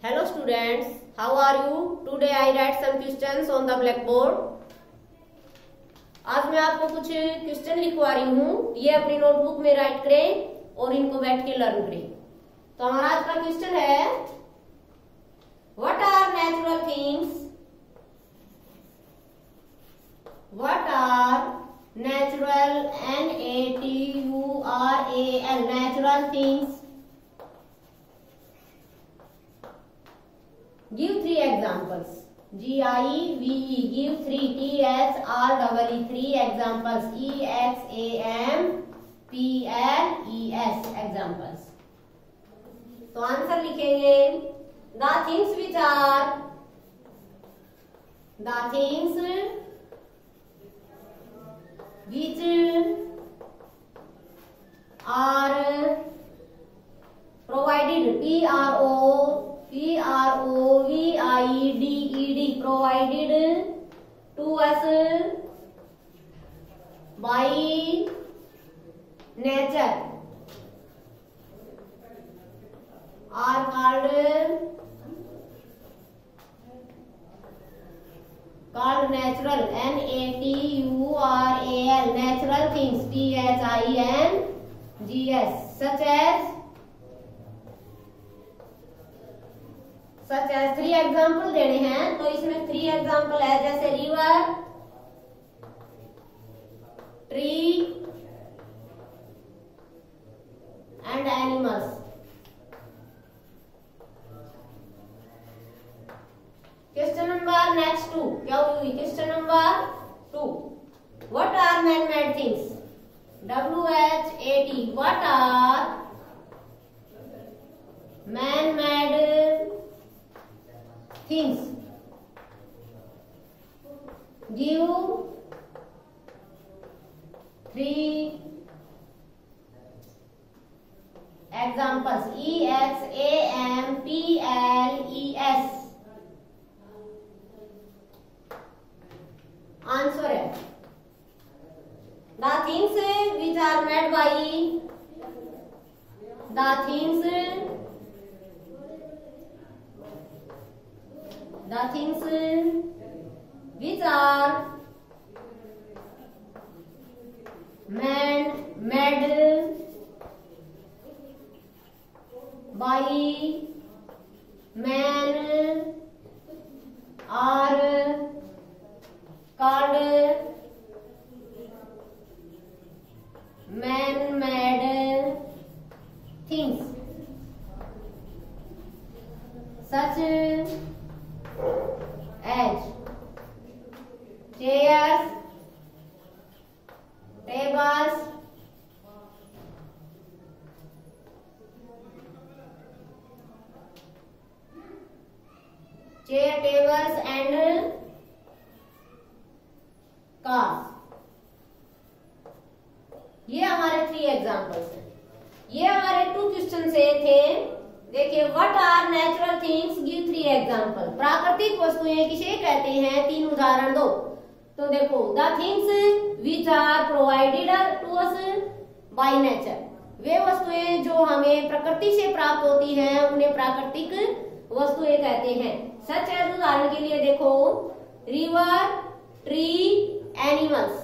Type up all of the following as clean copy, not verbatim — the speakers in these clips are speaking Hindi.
Hello students, how are you? Today I write some questions on the blackboard. आज मैं आपको कुछ क्वेश्चन लिखवा रही हूँ, ये अपनी नोटबुक में राइट करें और इनको बैठ के लर्न करें। तो हमारा आज का क्वेश्चन है, What are natural things? What are natural natural natural things? Give three examples. GIVE, give three. THREE, three examples. EXAMPLES, examples. तो आंसर लिखेंगे, the things which are provided, provided, provided to us by nature are called natural, natural, natural things, THINGS, such as three example देने हैं। तो इसमें थ्री एग्जाम्पल है, जैसे river, tree and animals. Question number next 2 क्या हुई? Question number 2, what are man made things? WHAT, what are man made things? Give three examples. EXAMPLES answer है, the things which are made by the things which are made by man are called man-made things, such as chairs, tables, tables and cars। ये हमारे थ्री एग्जाम्पल्स हैं। ये हमारे टू क्वेश्चन से थे। देखिए, what are natural things, give three example. प्राकृतिक वस्तुएं किसे कहते हैं, तीन उदाहरण दो। तो देखो, the things which are provided to us by nature, वे वस्तुएं जो हमें प्रकृति से प्राप्त होती हैं उन्हें प्राकृतिक वस्तुएं कहते हैं। सच एज, उदाहरण के लिए देखो, रिवर, ट्री, एनिमल्स,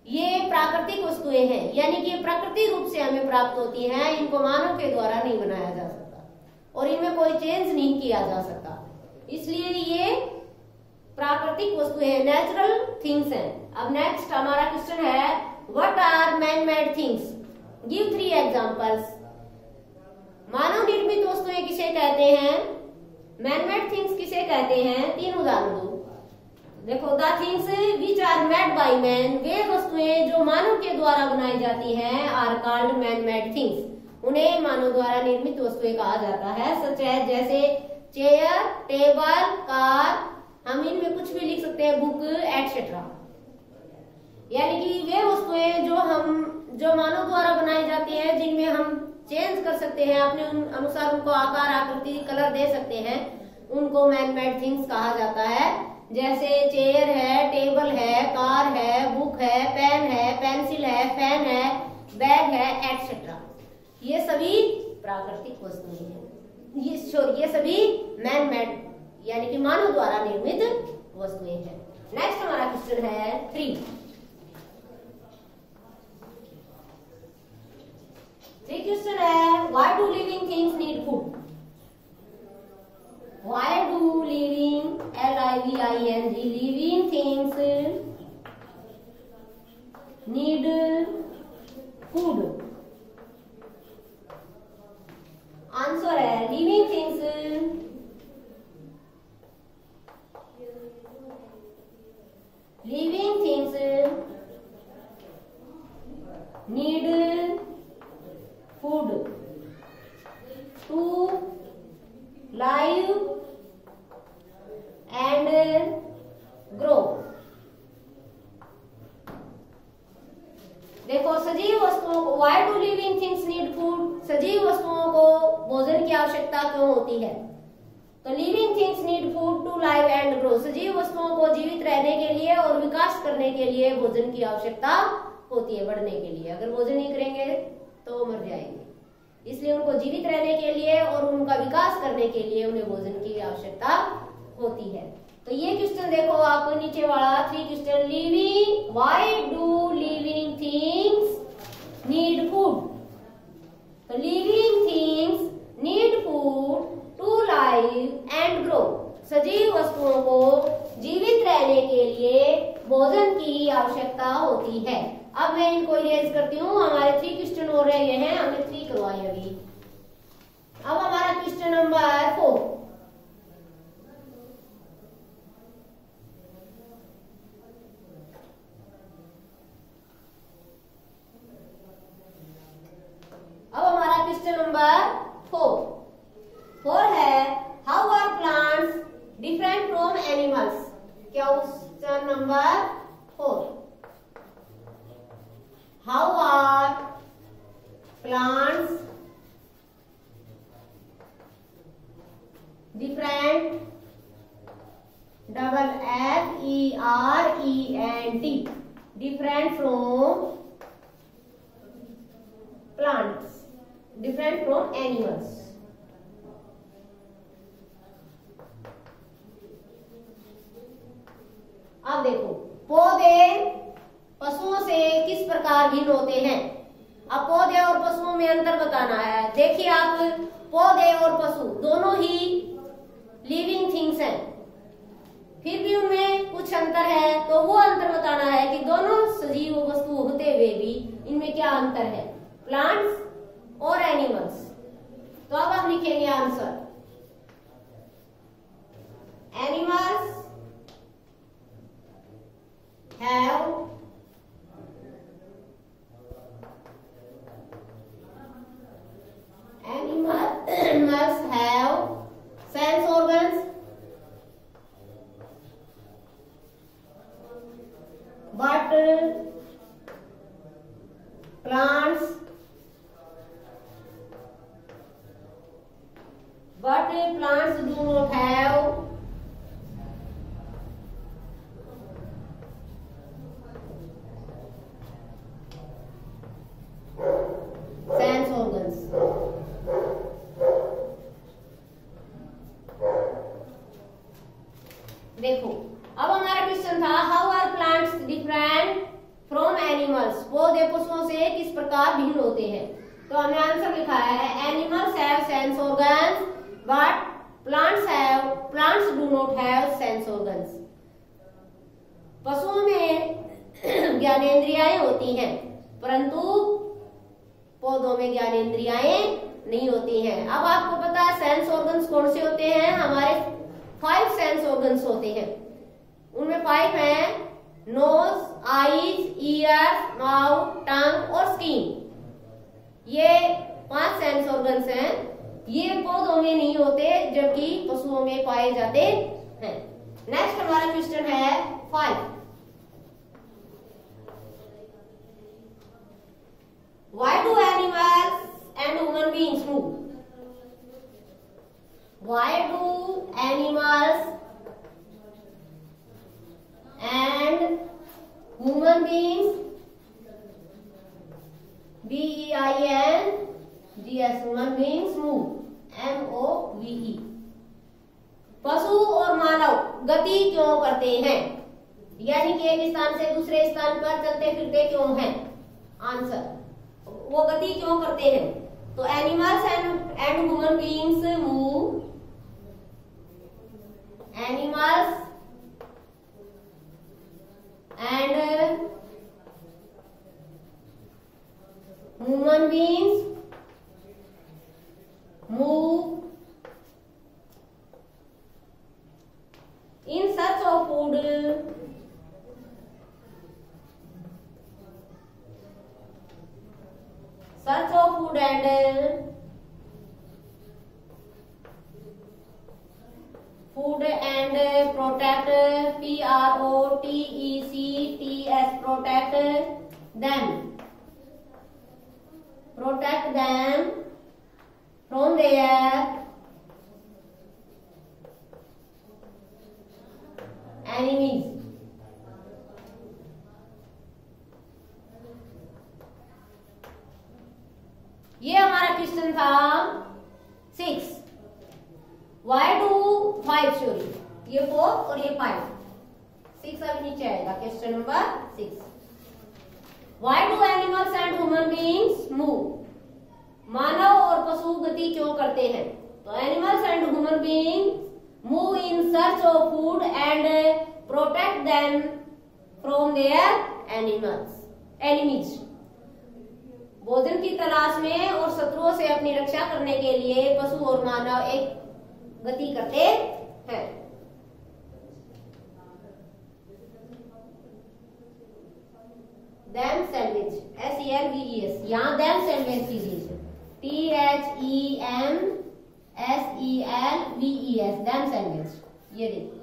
ये प्राकृतिक वस्तुएं हैं, यानी कि प्रकृति रूप से हमें प्राप्त होती हैं। इनको मानव के द्वारा नहीं बनाया जा सकता और इनमें कोई चेंज नहीं किया जा सकता, इसलिए ये प्राकृतिक वस्तुएं हैं, नेचुरल थिंग्स हैं। अब नेक्स्ट हमारा क्वेश्चन है, what are man made things? Give three examples. मानव निर्मित वस्तुएं किसे कहते हैं, मैन मेड थिंग्स किसे कहते हैं, तीन उदाहरण दो। देखो, the things which are made by man, वे वस्तुएं जो मानव के द्वारा बनाई जाती हैं, are called man made things, उन्हें मानव द्वारा निर्मित वस्तुएं कहा जाता है। सच है, जैसे चेयर, टेबल, कार, हम इनमें कुछ भी लिख सकते हैं, बुक एटसेट्रा। यानी कि वे वस्तुएं जो मानव द्वारा बनाई जाती हैं, जिनमें हम चेंज कर सकते हैं, अपने अनुसार उनको आकार, आकृति, कलर दे सकते हैं, उनको मैन मेड थिंग्स कहा जाता है। जैसे चेयर है, टेबल है, कार है, बुक है, पेन है, पेंसिल है, फैन है, बैग है, एटसेट्रा। ये सभी प्राकृतिक वस्तुएं हैं। ये सभी मैन मेड यानी कि मानव द्वारा निर्मित वस्तुएं हैं। नेक्स्ट हमारा क्वेश्चन है 3 क्वेश्चन है why do living things need food. Why do living LIVING living things need food. Answer है living things need food to live and grow। देखो सजीव वस्तुओं को why do living things need food, सजीव वस्तुओं को भोजन की आवश्यकता क्यों होती है। तो living things need food to live and grow, सजीव वस्तुओं को जीवित रहने के लिए और विकास करने के लिए भोजन की आवश्यकता होती है, बढ़ने के लिए। अगर भोजन नहीं करेंगे तो मर जाएंगे, इसलिए उनको जीवित रहने के लिए और उनका विकास करने के लिए उन्हें भोजन की आवश्यकता होती है। तो ये क्वेश्चन देखो आप नीचे वाला 3 question, living why do living things need food. तो living things need food to live and grow, सजीव वस्तुओं को जीवित रहने के लिए भोजन की आवश्यकता होती है। अब मैं इनको इरेज करती हूँ, हमारे 3 क्वेश्चन हो रहे हैं, हमने 3 करवाए अभी। अब हमारा क्वेश्चन नंबर 4, अब हमारा क्वेश्चन नंबर 4 है how are plants different from animals. Question number 4, how are plants different FERENT different from plants, different from animals. अब देखो पौधे पशुओं से किस प्रकार भिन्न होते हैं। अब पौधे और पशुओं में अंतर बताना है। देखिए आप, पौधे और पशु दोनों ही लिविंग थिंग्स हैं, फिर भी उनमें कुछ अंतर है। तो वो अंतर बताना है कि दोनों सजीव वस्तु होते हुए भी इनमें क्या अंतर है, प्लांट्स और एनिमल्स। तो अब हम लिखेंगे answer, animals have animals have sense organs but plants do not have sense organs। देखो अब हमारा क्वेश्चन था how are plants different from animals, पौधे पशुओं से किस प्रकार भिन्न होते हैं। तो हमने आंसर लिखा है animals have sense organs but plants do not have sense organs. पशुओं में ज्ञानेंद्रियाएं होती हैं परंतु पौधों में ज्ञानेंद्रियाएं नहीं होती हैं। अब आपको पता है सेंस ऑर्गन्स कौन से होते हैं, हमारे 5 सेंस ऑर्गन्स होते हैं। उनमें 5 हैं, नोज, आईज, ईयर्स, माउथ, टंग और स्किन। ये 5 सेंस ऑर्गन्स हैं। ये पौधों में नहीं होते जबकि पशुओं में पाए जाते हैं। नेक्स्ट हमारा क्वेश्चन है 5, why do animals and human beings move? Why do animals and human beings BEINGS human beings move MOVE। पशु और मानव गति क्यों करते हैं, यानी कि एक स्थान से दूसरे स्थान पर चलते फिरते क्यों हैं। आंसर, वो गति क्यों करते हैं, तो animals and human beings move, animals and human beings move in search of food, search of food and protect, protect them, protect them from their enemies। ये हमारा क्वेश्चन था 6। Why do 5 सॉरी, ये 4 और ये 5, 6 अभी नीचे आएगा। Question number 6, Why do animals and human beings move? मानव और पशु गति क्यों करते हैं, तो animals and human beings move in search of food and protect them from their enemies। भोजन की तलाश में और शत्रुओं से अपनी रक्षा करने के लिए पशु और मानव एक गति करते हैं। themselves, SELVES, यहाँ themselves की THEMSELVES, themselves। ये देखिए,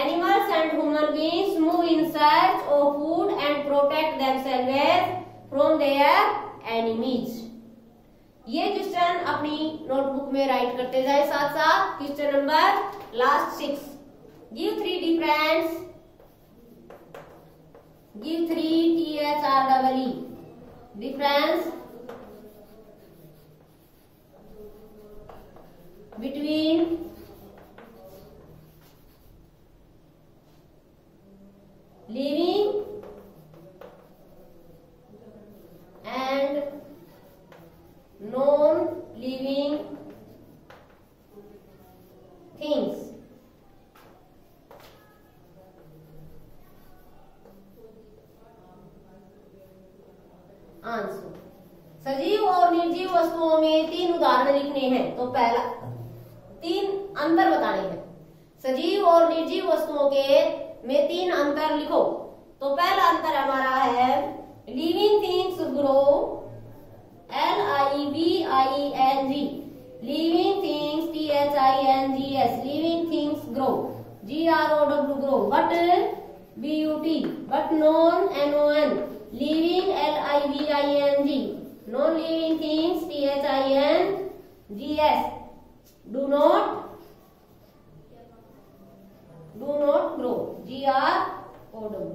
animals and human beings move in search of food and protect themselves from their enemies. ये क्वेश्चन अपनी नोटबुक में राइट करते जाए साथ साथ। Question number last 6, give 3 difference, give 3 THREE difference between living and non-living things। Answer, सजीव और निर्जीव वस्तुओं में 3 उदाहरण लिखने हैं। तो पहला 3 अंतर बताने हैं, सजीव और निर्जीव वस्तुओं के में 3 अंतर लिखो। तो पहला अंतर हमारा है living things grow, LIVING, living things THINGS, living things grow, GROW grow, but BUT, but non NON, living LIVING, non living things THINGS, do not grow, GROW।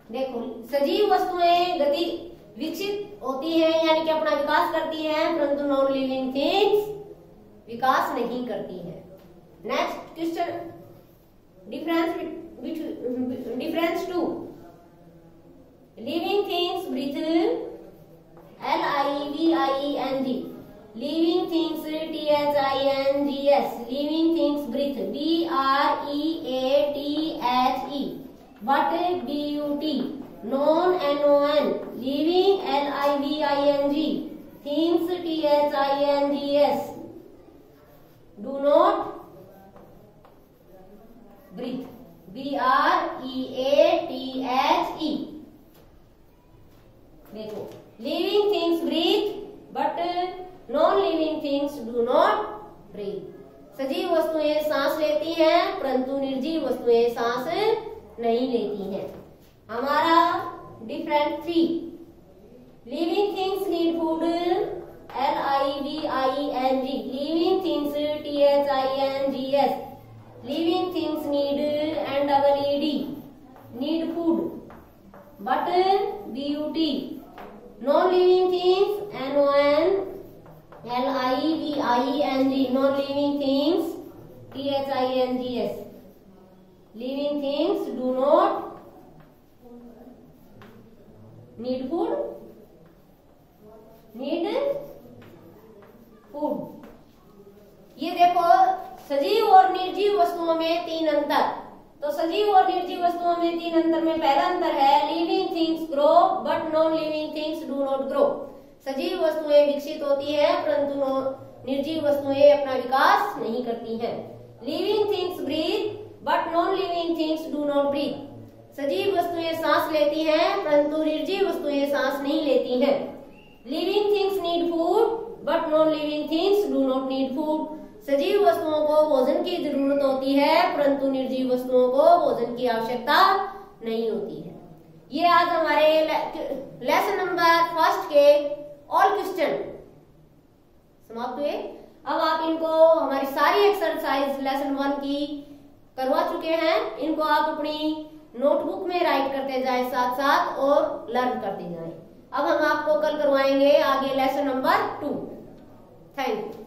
देखो, सजीव वस्तुएं गति विकसित होती हैं, यानी कि अपना विकास करती हैं, परंतु नॉन लिविंग थिंग्स विकास नहीं करती हैं। Next question, difference 2, living things breathe, LIVING, living things THINGS, living things breathe, BREATHE, but BUT, non NON, living LIVING, things THINGS, do not breathe, BREATHE। देखो, living things breathe but non living things do not breathe. सजीव वस्तुएं सांस लेती हैं, परंतु निर्जीव वस्तुएं सांस नहीं लेती हैं। हमारा different 3, living things need food, LIVING, living things THINGS, living things need NEED, need food, but BUT, non living things NON, THING, non living things, THINGS, living things do not need food, need food. ये देखो सजीव और निर्जीव वस्तुओं में तीन अंतर। तो सजीव और निर्जीव वस्तुओं में तीन अंतर में पहला अंतर है living things grow but non living things do not grow. सजीव वस्तुएं विकसित होती है परंतु निर्जीव वस्तुएं अपना विकास नहीं करती हैं। Living things breathe but non living things do not breathe. सजीव वस्तुएं सांस लेती हैं परंतु निर्जीव वस्तुएं सांस नहीं लेती हैं। Living things need food but non living things do not need food. सजीव वस्तुओं को भोजन की जरूरत होती है परंतु निर्जीव वस्तुओं को भोजन की आवश्यकता नहीं होती है। ये आज हमारे लेसन नंबर फर्स्ट के ऑल क्वेश्चन समाप्त हुए। अब आप इनको हमारी सारी एक्सरसाइज लेसन 1 की करवा चुके हैं। इनको आप अपनी नोटबुक में राइट करते जाएं साथ साथ और लर्न करते जाएं। अब हम आपको कल करवाएंगे आगे लेसन नंबर 2। Thank you.